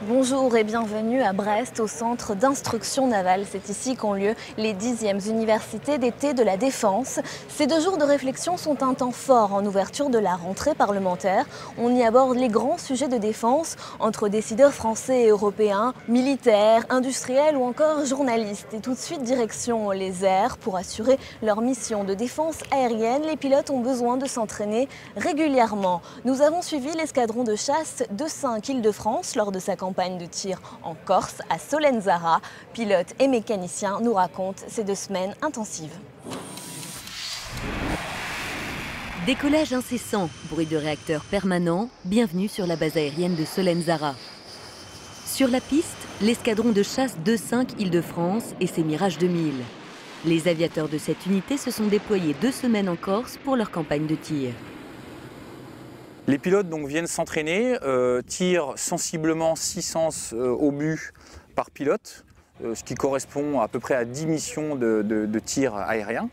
Bonjour et bienvenue à Brest, au centre d'instruction navale. C'est ici qu'ont lieu les 10e universités d'été de la Défense. Ces 2 jours de réflexion sont un temps fort en ouverture de la rentrée parlementaire. On y aborde les grands sujets de défense entre décideurs français et européens, militaires, industriels ou encore journalistes. Et tout de suite, direction les airs. Pour assurer leur mission de défense aérienne, les pilotes ont besoin de s'entraîner régulièrement. Nous avons suivi l'escadron de chasse de 5 Île-de-France lors de sa campagne de tir en Corse, à Solenzara. Pilotes et mécaniciens nous racontent ces 2 semaines intensives. Décollage incessant, bruit de réacteur permanent, bienvenue sur la base aérienne de Solenzara. Sur la piste, l'escadron de chasse 2-5 Île-de-France et ses Mirage 2000. Les aviateurs de cette unité se sont déployés 2 semaines en Corse pour leur campagne de tir. Les pilotes viennent s'entraîner, tirent sensiblement 6 sens au but par pilote, ce qui correspond à peu près à 10 missions de tir aérien.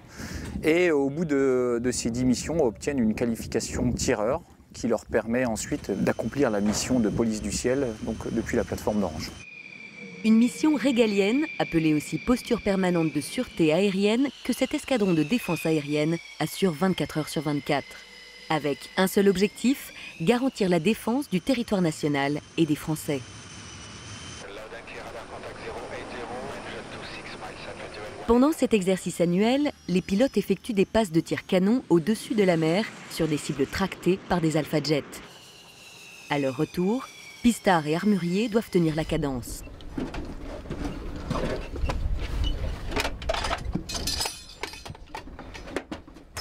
Et au bout de ces 10 missions, obtiennent une qualification tireur qui leur permet ensuite d'accomplir la mission de police du ciel, donc depuis la plateforme d'Orange. Une mission régalienne, appelée aussi posture permanente de sûreté aérienne, que cet escadron de défense aérienne assure 24 heures sur 24. Avec un seul objectif, garantir la défense du territoire national et des Français. Pendant cet exercice annuel, les pilotes effectuent des passes de tir canon au-dessus de la mer sur des cibles tractées par des Alpha Jets. À leur retour, pistards et armuriers doivent tenir la cadence.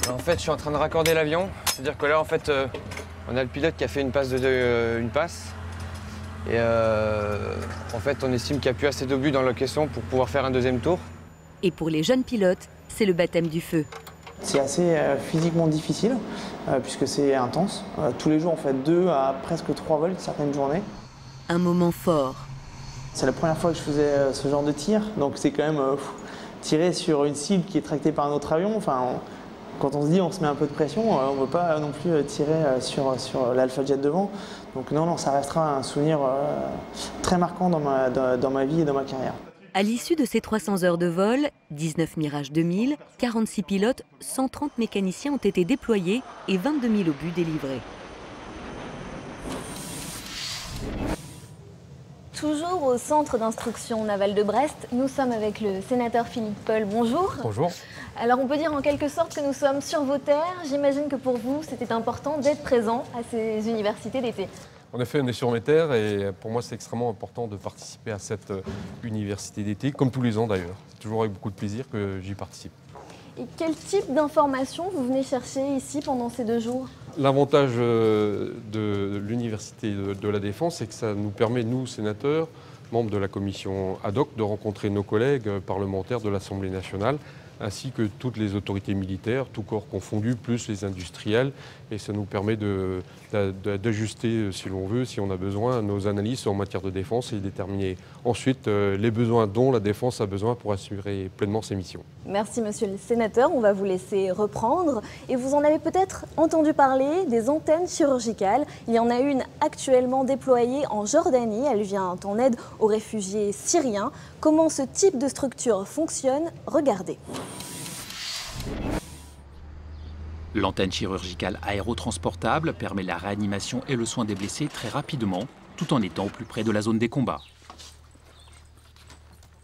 En fait, je suis en train de raccorder l'avion. C'est-à-dire que là, en fait, on a le pilote qui a fait une passe. Et en fait, on estime qu'il n'y a plus assez d'obus dans la caisson pour pouvoir faire un 2e tour. Et pour les jeunes pilotes, c'est le baptême du feu. C'est assez physiquement difficile, puisque c'est intense. Tous les jours, on fait 2 à presque 3 vols certaines journées. Un moment fort. C'est la première fois que je faisais ce genre de tir, donc c'est quand même tirer sur une cible qui est tractée par un autre avion. Quand on se dit on se met un peu de pression, on ne veut pas non plus tirer sur l'Alpha Jet devant. Donc non, ça restera un souvenir très marquant dans ma vie et dans ma carrière. À l'issue de ces 300 heures de vol, 19 Mirage 2000, 46 pilotes, 130 mécaniciens ont été déployés et 22 000 obus délivrés. Toujours au centre d'instruction navale de Brest, nous sommes avec le sénateur Philippe Paul. Bonjour. Bonjour. Alors on peut dire en quelque sorte que nous sommes sur vos terres. J'imagine que pour vous, c'était important d'être présent à ces universités d'été. En effet, on est sur mes terres et pour moi, c'est extrêmement important de participer à cette université d'été, comme tous les ans d'ailleurs. C'est toujours avec beaucoup de plaisir que j'y participe. Et quel type d'informations vous venez chercher ici pendant ces 2 jours ? L'avantage de l'université de la Défense, c'est que ça nous permet, nous, sénateurs, membres de la commission ad hoc, de rencontrer nos collègues parlementaires de l'Assemblée nationale, ainsi que toutes les autorités militaires, tous corps confondus, plus les industriels. Et ça nous permet d'ajuster, si l'on veut, si on a besoin, nos analyses en matière de défense et déterminer ensuite les besoins dont la défense a besoin pour assurer pleinement ses missions. Merci monsieur le sénateur, on va vous laisser reprendre. Et vous en avez peut-être entendu parler des antennes chirurgicales. Il y en a une actuellement déployée en Jordanie. Elle vient en aide aux réfugiés syriens. Comment ce type de structure fonctionne? Regardez. L'antenne chirurgicale aérotransportable permet la réanimation et le soin des blessés très rapidement, tout en étant au plus près de la zone des combats.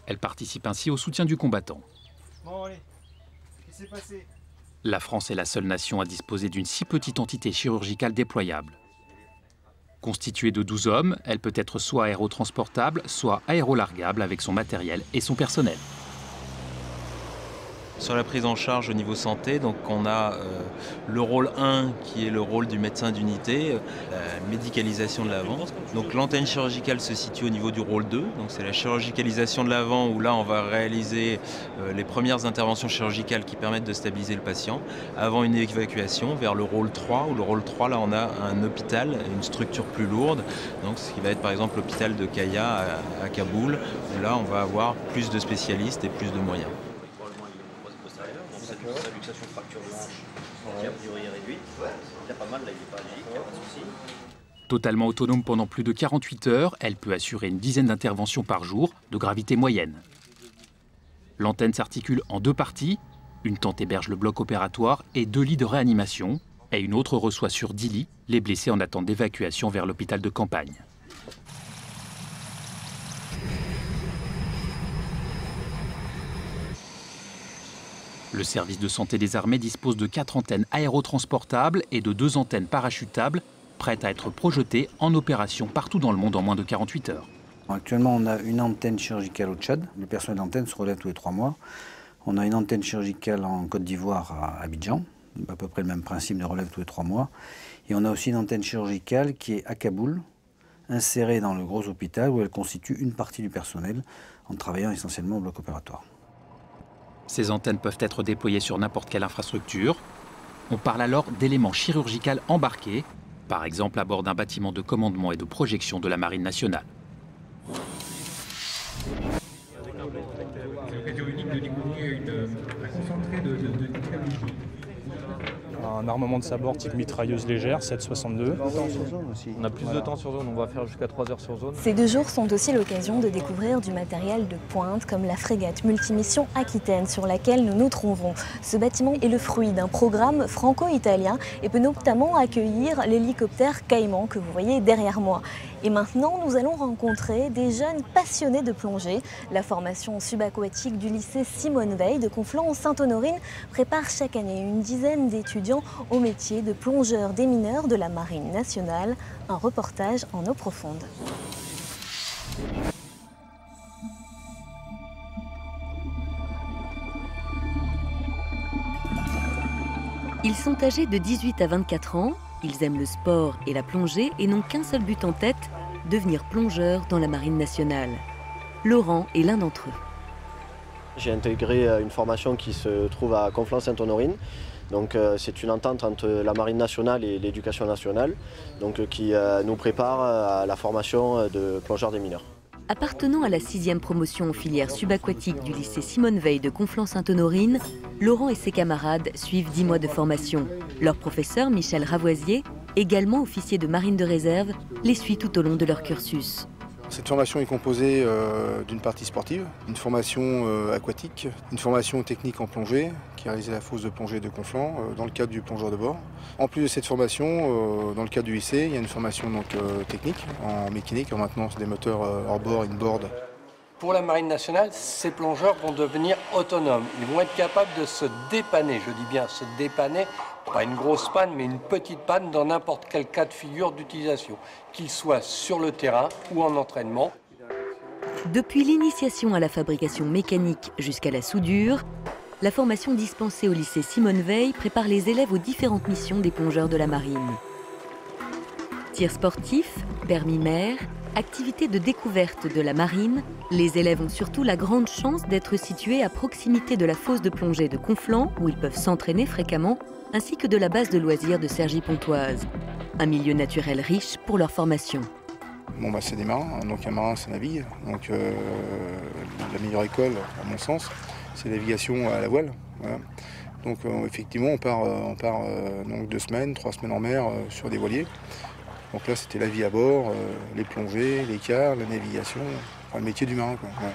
Elle participe ainsi au soutien du combattant. Bon, allez. Qu'est-ce qui s'est passé ? La France est la seule nation à disposer d'une si petite entité chirurgicale déployable. Constituée de 12 hommes, elle peut être soit aérotransportable, soit aérolargable avec son matériel et son personnel. Sur la prise en charge au niveau santé, donc on a le rôle 1 qui est le rôle du médecin d'unité, la médicalisation de l'avant. Donc l'antenne chirurgicale se situe au niveau du rôle 2, donc c'est la chirurgicalisation de l'avant où là on va réaliser les premières interventions chirurgicales qui permettent de stabiliser le patient avant une évacuation vers le rôle 3, où le rôle 3 là on a un hôpital, une structure plus lourde, donc ce qui va être par exemple l'hôpital de Kaya à Kaboul, où là on va avoir plus de spécialistes et plus de moyens. Luxation fracture blanche, qui a durée réduite. Il y a pas mal, là, il n'est pas allergique, il n'y a pas de souci. Totalement autonome pendant plus de 48 heures, elle peut assurer une dizaine d'interventions par jour de gravité moyenne. L'antenne s'articule en 2 parties. Une tente héberge le bloc opératoire et 2 lits de réanimation. Et une autre reçoit sur 10 lits les blessés en attente d'évacuation vers l'hôpital de campagne. Le service de santé des armées dispose de 4 antennes aérotransportables et de 2 antennes parachutables, prêtes à être projetées en opération partout dans le monde en moins de 48 heures. Actuellement, on a une antenne chirurgicale au Tchad. Le personnel d'antenne se relève tous les 3 mois. On a une antenne chirurgicale en Côte d'Ivoire à Abidjan, à peu près le même principe de relève tous les 3 mois. Et on a aussi une antenne chirurgicale qui est à Kaboul, insérée dans le gros hôpital où elle constitue une partie du personnel en travaillant essentiellement au bloc opératoire. Ces antennes peuvent être déployées sur n'importe quelle infrastructure. On parle alors d'éléments chirurgicaux embarqués, par exemple à bord d'un bâtiment de commandement et de projection de la Marine nationale. C'est l'occasion unique de découvrir un concentré de technologie. Un armement de sabord type mitrailleuse légère, 7,62. On a plus de temps sur zone, on va faire jusqu'à 3 heures sur zone. Ces 2 jours sont aussi l'occasion de découvrir du matériel de pointe comme la frégate multimission Aquitaine sur laquelle nous nous trouvons. Ce bâtiment est le fruit d'un programme franco-italien et peut notamment accueillir l'hélicoptère Caïman que vous voyez derrière moi. Et maintenant, nous allons rencontrer des jeunes passionnés de plongée. La formation subaquatique du lycée Simone Veil de Conflans-Sainte-Honorine prépare chaque année une dizaine d'étudiants au métier de plongeur démineur de la Marine nationale. Un reportage en eau profonde. Ils sont âgés de 18 à 24 ans. Ils aiment le sport et la plongée et n'ont qu'un seul but en tête, devenir plongeur dans la Marine nationale. Laurent est l'un d'entre eux. J'ai intégré une formation qui se trouve à Conflans-Sainte-Honorine. Donc c'est une entente entre la Marine nationale et l'Éducation nationale qui nous prépare à la formation de plongeurs démineurs. Appartenant à la 6e promotion en filière subaquatique du lycée Simone Veil de Conflans-Sainte-Honorine, Laurent et ses camarades suivent 10 mois de formation. Leur professeur, Michel Ravoisier, également officier de marine de réserve, les suit tout au long de leur cursus. Cette formation est composée d'une partie sportive, une formation aquatique, une formation technique en plongée qui a réalisé la fosse de plongée de Conflans dans le cadre du plongeur de bord. En plus de cette formation, dans le cadre du lycée, il y a une formation technique en mécanique, en maintenance des moteurs hors-bord, in-board. Pour la Marine nationale, ces plongeurs vont devenir autonomes. Ils vont être capables de se dépanner, je dis bien se dépanner, pas une grosse panne, mais une petite panne dans n'importe quel cas de figure d'utilisation, qu'ils soient sur le terrain ou en entraînement. Depuis l'initiation à la fabrication mécanique jusqu'à la soudure, la formation dispensée au lycée Simone Veil prépare les élèves aux différentes missions des plongeurs de la marine. Tir sportif, permis mer, activités de découverte de la marine, les élèves ont surtout la grande chance d'être situés à proximité de la fosse de plongée de Conflans, où ils peuvent s'entraîner fréquemment, ainsi que de la base de loisirs de Cergy-Pontoise. Un milieu naturel riche pour leur formation. Bon, c'est des marins, donc un marin ça navigue. Donc la meilleure école, à mon sens, c'est la navigation à la voile. Voilà. Donc effectivement, on part donc 2 semaines, 3 semaines en mer sur des voiliers. Donc là, c'était la vie à bord, les plongées, l'écart, la navigation, enfin, le métier du marin, quoi. Ouais.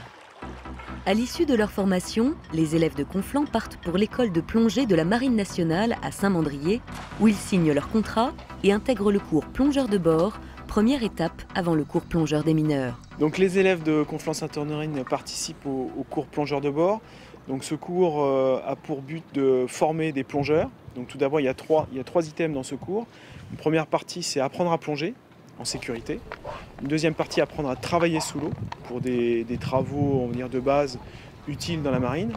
À l'issue de leur formation, les élèves de Conflans partent pour l'école de plongée de la Marine nationale à Saint-Mandrier, où ils signent leur contrat et intègrent le cours plongeur de bord, première étape avant le cours plongeur des mineurs. Donc les élèves de Conflans-Sainte-Honorine participent au cours plongeur de bord. Donc ce cours a pour but de former des plongeurs. Donc tout d'abord, il y a trois items dans ce cours. Une première partie, c'est apprendre à plonger en sécurité. Une deuxième partie, apprendre à travailler sous l'eau pour des travaux, on va dire, de base utiles dans la marine.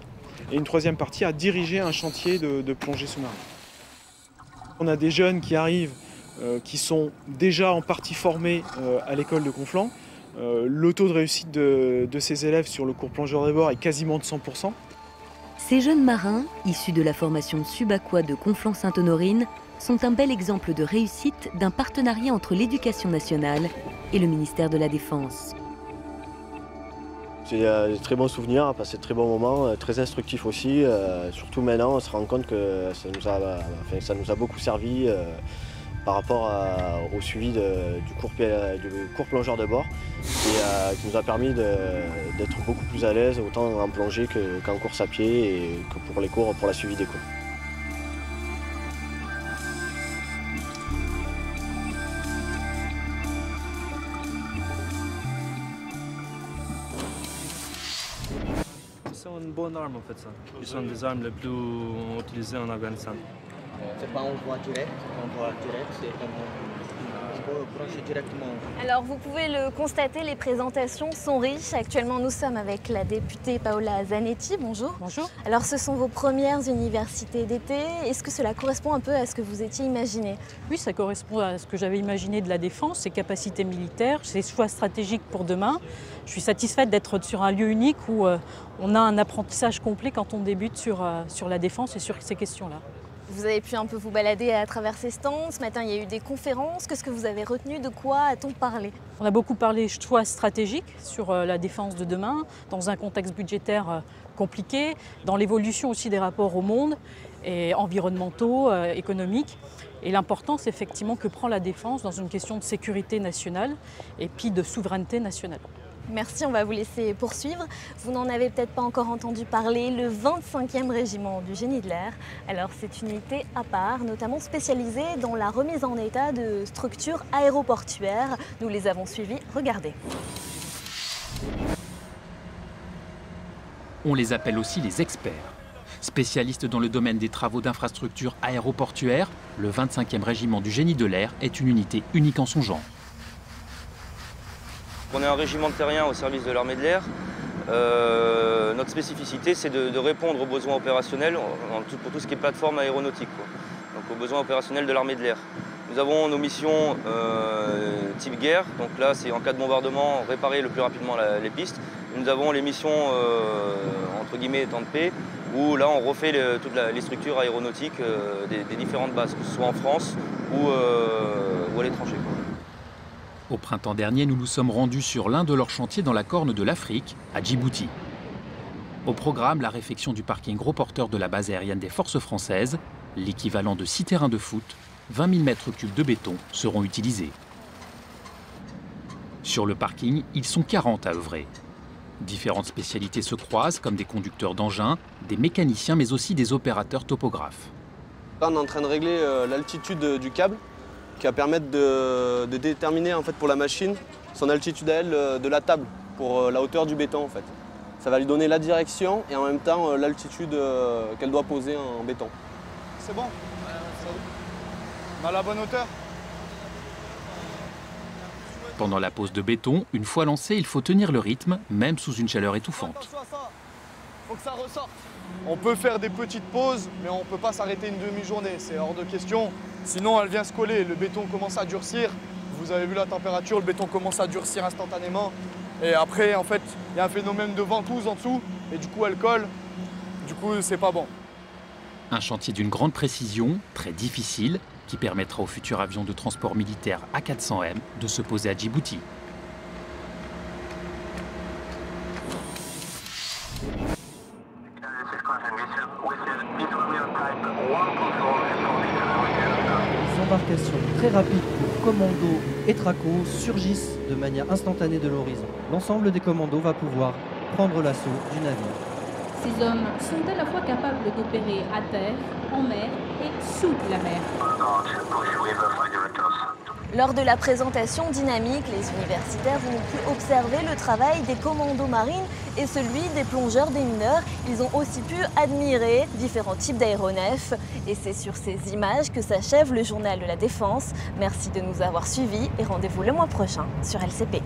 Et une troisième partie, à diriger un chantier de plongée sous-marine. On a des jeunes qui arrivent, qui sont déjà en partie formés à l'école de Conflans. Le taux de réussite de ces élèves sur le cours plongeur de bord est quasiment de 100%. Ces jeunes marins, issus de la formation subaqua de Conflans-Sainte-Honorine, sont un bel exemple de réussite d'un partenariat entre l'Éducation nationale et le ministère de la Défense. C'est des très bons souvenirs, on a passé de très bons moments, très instructifs aussi. Surtout maintenant, on se rend compte que ça nous a beaucoup servi par rapport au suivi du cours plongeur de bord et qui nous a permis d'être beaucoup plus à l'aise autant en plongée qu'en course à pied et que pour les cours, pour la suivi des cours. C'est une bonne arme en fait ça. Ils sont des armes les plus utilisées en Afghanistan. C'est pas en voie directe, c'est comme on peut brancher directement. Alors vous pouvez le constater, les présentations sont riches. Actuellement nous sommes avec la députée Paola Zanetti, bonjour. Bonjour. Alors ce sont vos premières universités d'été, est-ce que cela correspond un peu à ce que vous étiez imaginé? Oui, ça correspond à ce que j'avais imaginé de la défense, ses capacités militaires, ses choix stratégiques pour demain. Je suis satisfaite d'être sur un lieu unique où on a un apprentissage complet quand on débute sur la défense et sur ces questions-là. Vous avez pu un peu vous balader à travers ces stands. Ce matin, il y a eu des conférences. Qu'est-ce que vous avez retenu? De quoi a-t-on parlé? On a beaucoup parlé choix stratégiques sur la défense de demain, dans un contexte budgétaire compliqué, dans l'évolution aussi des rapports au monde, et environnementaux, économiques. Et l'importance effectivement que prend la défense dans une question de sécurité nationale et puis de souveraineté nationale. Merci, on va vous laisser poursuivre. Vous n'en avez peut-être pas encore entendu parler, le 25e régiment du génie de l'air. Alors c'est une unité à part, notamment spécialisée dans la remise en état de structures aéroportuaires. Nous les avons suivis, regardez. On les appelle aussi les experts. Spécialistes dans le domaine des travaux d'infrastructures aéroportuaires, le 25e régiment du génie de l'air est une unité unique en son genre. On est un régiment de terrien au service de l'armée de l'air. Notre spécificité, c'est de répondre aux besoins opérationnels pour tout ce qui est plateforme aéronautique, donc aux besoins opérationnels de l'armée de l'air. Nous avons nos missions type guerre, donc là c'est en cas de bombardement, réparer le plus rapidement les pistes. Nous avons les missions entre guillemets temps de paix, où là on refait toutes les structures aéronautiques des différentes bases, que ce soit en France ou à l'étranger. Au printemps dernier, nous nous sommes rendus sur l'un de leurs chantiers dans la Corne de l'Afrique, à Djibouti. Au programme, la réfection du parking gros porteur de la base aérienne des forces françaises, l'équivalent de 6 terrains de foot, 20 000 m3 de béton seront utilisés. Sur le parking, ils sont 40 à œuvrer. Différentes spécialités se croisent, comme des conducteurs d'engins, des mécaniciens, mais aussi des opérateurs topographes. Là, on est en train de régler l'altitude du câble, qui va permettre de déterminer en fait, pour la machine son altitude à elle de la table, pour la hauteur du béton en fait. Ça va lui donner la direction et en même temps l'altitude qu'elle doit poser en béton. C'est bon, on a la bonne hauteur. Pendant la pose de béton, une fois lancé, il faut tenir le rythme, même sous une chaleur étouffante. Attention à ça, faut que ça ressorte. On peut faire des petites pauses, mais on ne peut pas s'arrêter une demi-journée, c'est hors de question. Sinon, elle vient se coller, le béton commence à durcir. Vous avez vu la température, le béton commence à durcir instantanément. Et après, en fait, il y a un phénomène de ventouse en dessous, et du coup, elle colle. Du coup, c'est pas bon. Un chantier d'une grande précision, très difficile, qui permettra au futur avion de transport militaire A400M de se poser à Djibouti. Les embarcations très rapides pour commandos et tracos surgissent de manière instantanée de l'horizon. L'ensemble des commandos va pouvoir prendre l'assaut du navire. Ces hommes sont à la fois capables d'opérer à terre, en mer et sous la mer. Lors de la présentation dynamique, les universitaires vont pu observer le travail des commandos marines et celui des plongeurs démineurs. Ils ont aussi pu admirer différents types d'aéronefs. Et c'est sur ces images que s'achève le journal de la Défense. Merci de nous avoir suivis et rendez-vous le mois prochain sur LCP.